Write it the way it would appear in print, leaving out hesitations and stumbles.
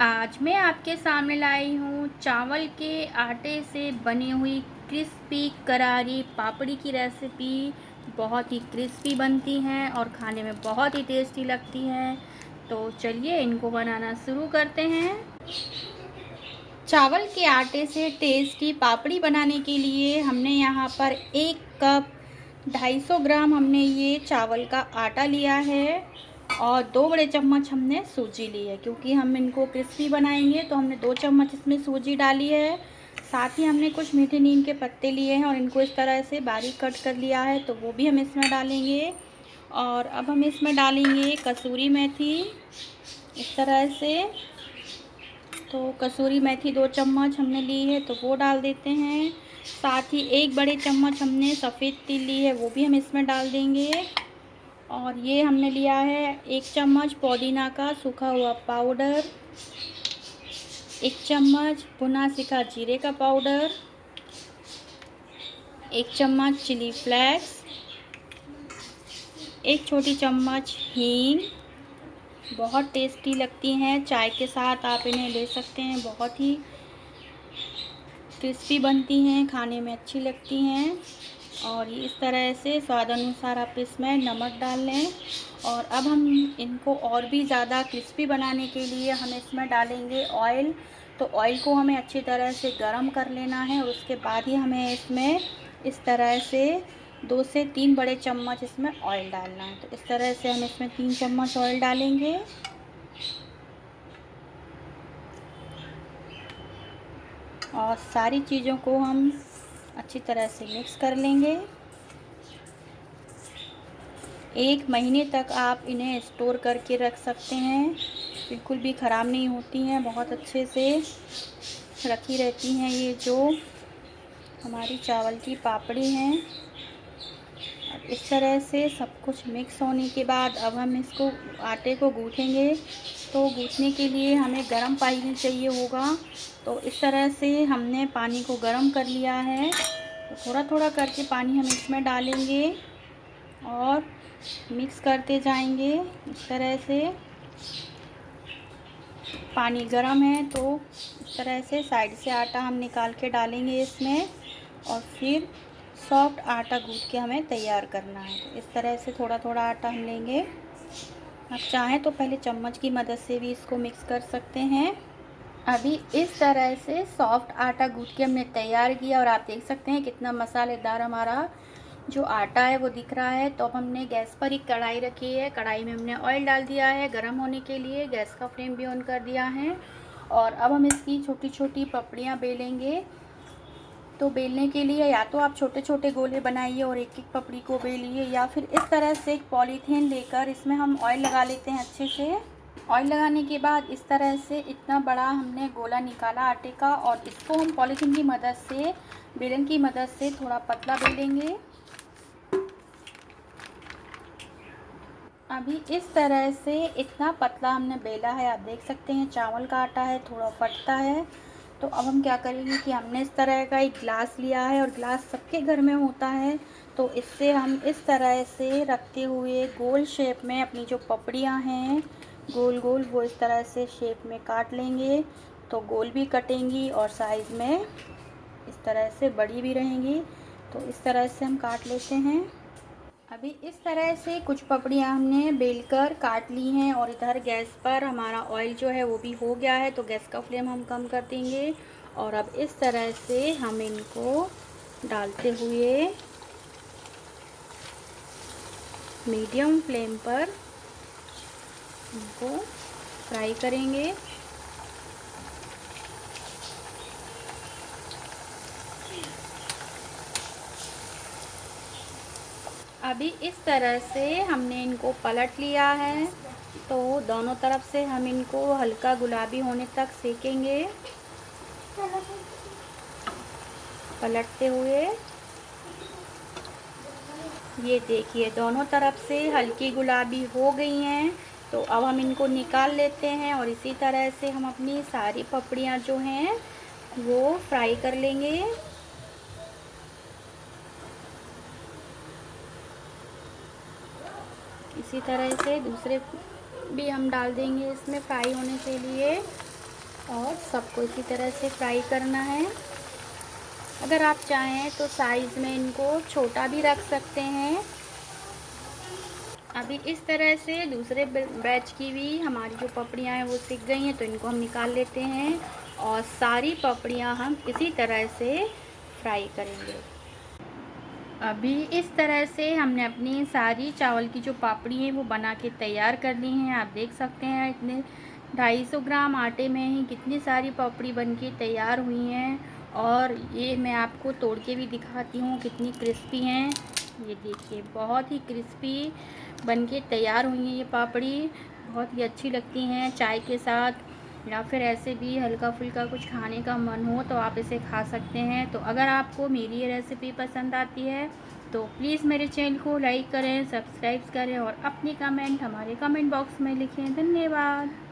आज मैं आपके सामने लाई हूँ चावल के आटे से बनी हुई क्रिस्पी करारी पापड़ी की रेसिपी। बहुत ही क्रिस्पी बनती हैं और खाने में बहुत ही टेस्टी लगती हैं। तो चलिए इनको बनाना शुरू करते हैं। चावल के आटे से टेस्टी पापड़ी बनाने के लिए हमने यहाँ पर 1 कप 250 ग्राम हमने ये चावल का आटा लिया है और 2 बड़े चम्मच हमने सूजी ली है। क्योंकि हम इनको क्रिस्पी बनाएंगे तो हमने 2 चम्मच इसमें सूजी डाली है। साथ ही हमने कुछ मीठे नीम के पत्ते लिए हैं और इनको इस तरह से बारीक कट कर लिया है, तो वो भी हम इसमें डालेंगे। और अब हम इसमें डालेंगे कसूरी मेथी इस तरह से। तो कसूरी मेथी 2 चम्मच हमने ली है, तो वो डाल देते हैं। साथ ही 1 बड़े चम्मच हमने सफ़ेद तिल ली है, वो भी हम इसमें डाल देंगे। और ये हमने लिया है 1 चम्मच पुदीना का सूखा हुआ पाउडर, 1 चम्मच भुना सिका जीरे का पाउडर, 1 चम्मच चिली फ्लेक्स, 1 छोटी चम्मच हींग। बहुत टेस्टी लगती हैं, चाय के साथ आप इन्हें ले सकते हैं। बहुत ही क्रिस्पी बनती हैं, खाने में अच्छी लगती हैं। और ये इस तरह से स्वाद अनुसार आप इसमें नमक डाल लें। और अब हम इनको और भी ज़्यादा क्रिस्पी बनाने के लिए हम इसमें डालेंगे ऑयल। तो ऑयल को हमें अच्छी तरह से गरम कर लेना है और उसके बाद ही हमें इसमें इस तरह से 2 से 3 बड़े चम्मच इसमें ऑयल डालना है। तो इस तरह से हम इसमें 3 चम्मच ऑयल डालेंगे। और सारी चीज़ों को हम अच्छी तरह से मिक्स कर लेंगे। 1 महीने तक आप इन्हें स्टोर करके रख सकते हैं, बिल्कुल भी ख़राब नहीं होती हैं, बहुत अच्छे से रखी रहती हैं ये जो हमारी चावल की पापड़ी हैं। अब इस तरह से सब कुछ मिक्स होने के बाद अब हम इसको आटे को गूँथेंगे। तो गूँथने के लिए हमें गर्म पानी चाहिए होगा। तो इस तरह से हमने पानी को गर्म कर लिया है। तो थोड़ा थोड़ा करके पानी हम इसमें डालेंगे और मिक्स करते जाएंगे इस तरह से। पानी गर्म है तो इस तरह से साइड से आटा हम निकाल के डालेंगे इसमें और फिर सॉफ्ट आटा गूँथ के हमें तैयार करना है। तो इस तरह से थोड़ा थोड़ा आटा हम लेंगे। आप चाहें तो पहले चम्मच की मदद से भी इसको मिक्स कर सकते हैं। अभी इस तरह से सॉफ्ट आटा गूँथ के हमने तैयार किया और आप देख सकते हैं कितना मसालेदार हमारा जो आटा है वो दिख रहा है। तो अब हमने गैस पर एक कढ़ाई रखी है, कढ़ाई में हमने ऑयल डाल दिया है गर्म होने के लिए, गैस का फ्लेम भी ऑन कर दिया है। और अब हम इसकी छोटी छोटी पपड़ियाँ बेलेंगे। तो बेलने के लिए या तो आप छोटे छोटे गोले बनाइए और एक एक पपड़ी को बेलिए, या फिर इस तरह से एक पॉलीथीन लेकर इसमें हम ऑयल लगा लेते हैं अच्छे से। ऑयल लगाने के बाद इस तरह से इतना बड़ा हमने गोला निकाला आटे का और इसको हम पॉलीथीन की मदद से, बेलन की मदद से थोड़ा पतला बेलेंगे। अभी इस तरह से इतना पतला हमने बेला है, आप देख सकते हैं चावल का आटा है, थोड़ा फटता है। तो अब हम क्या करेंगे कि हमने इस तरह का एक ग्लास लिया है और ग्लास सबके घर में होता है। तो इससे हम इस तरह से रखते हुए गोल शेप में अपनी जो पपड़ियाँ हैं गोल गोल वो इस तरह से शेप में काट लेंगे। तो गोल भी कटेंगी और साइज़ में इस तरह से बड़ी भी रहेंगी। तो इस तरह से हम काट लेते हैं। अभी इस तरह से कुछ पपड़ियाँ हमने बेलकर काट ली हैं और इधर गैस पर हमारा ऑयल जो है वो भी हो गया है। तो गैस का फ्लेम हम कम कर देंगे और अब इस तरह से हम इनको डालते हुए मीडियम फ्लेम पर इनको फ्राई करेंगे। अभी इस तरह से हमने इनको पलट लिया है। तो दोनों तरफ से हम इनको हल्का गुलाबी होने तक सेकेंगे पलटते हुए। ये देखिए दोनों तरफ से हल्की गुलाबी हो गई हैं। तो अब हम इनको निकाल लेते हैं और इसी तरह से हम अपनी सारी पपड़ियाँ जो हैं वो फ्राई कर लेंगे। इसी तरह से दूसरे भी हम डाल देंगे इसमें फ्राई होने के लिए। और सबको इसी तरह से फ्राई करना है। अगर आप चाहें तो साइज़ में इनको छोटा भी रख सकते हैं। अभी इस तरह से दूसरे बैच की भी हमारी जो पपड़ियाँ हैं वो सिक गई हैं, तो इनको हम निकाल लेते हैं और सारी पपड़ियाँ हम इसी तरह से फ्राई करेंगे। अभी इस तरह से हमने अपनी सारी चावल की जो पापड़ी है वो बना के तैयार कर ली हैं। आप देख सकते हैं इतने 250 ग्राम आटे में ही कितनी सारी पापड़ी बन के तैयार हुई हैं। और ये मैं आपको तोड़ के भी दिखाती हूँ कितनी क्रिस्पी हैं। ये देखिए बहुत ही क्रिस्पी बन के तैयार हुई हैं ये पापड़ी। बहुत ही अच्छी लगती हैं चाय के साथ, या फिर ऐसे भी हल्का फुल्का कुछ खाने का मन हो तो आप इसे खा सकते हैं। तो अगर आपको मेरी ये रेसिपी पसंद आती है तो प्लीज़ मेरे चैनल को लाइक करें, सब्सक्राइब करें और अपनी कमेंट हमारे कमेंट बॉक्स में लिखें। धन्यवाद।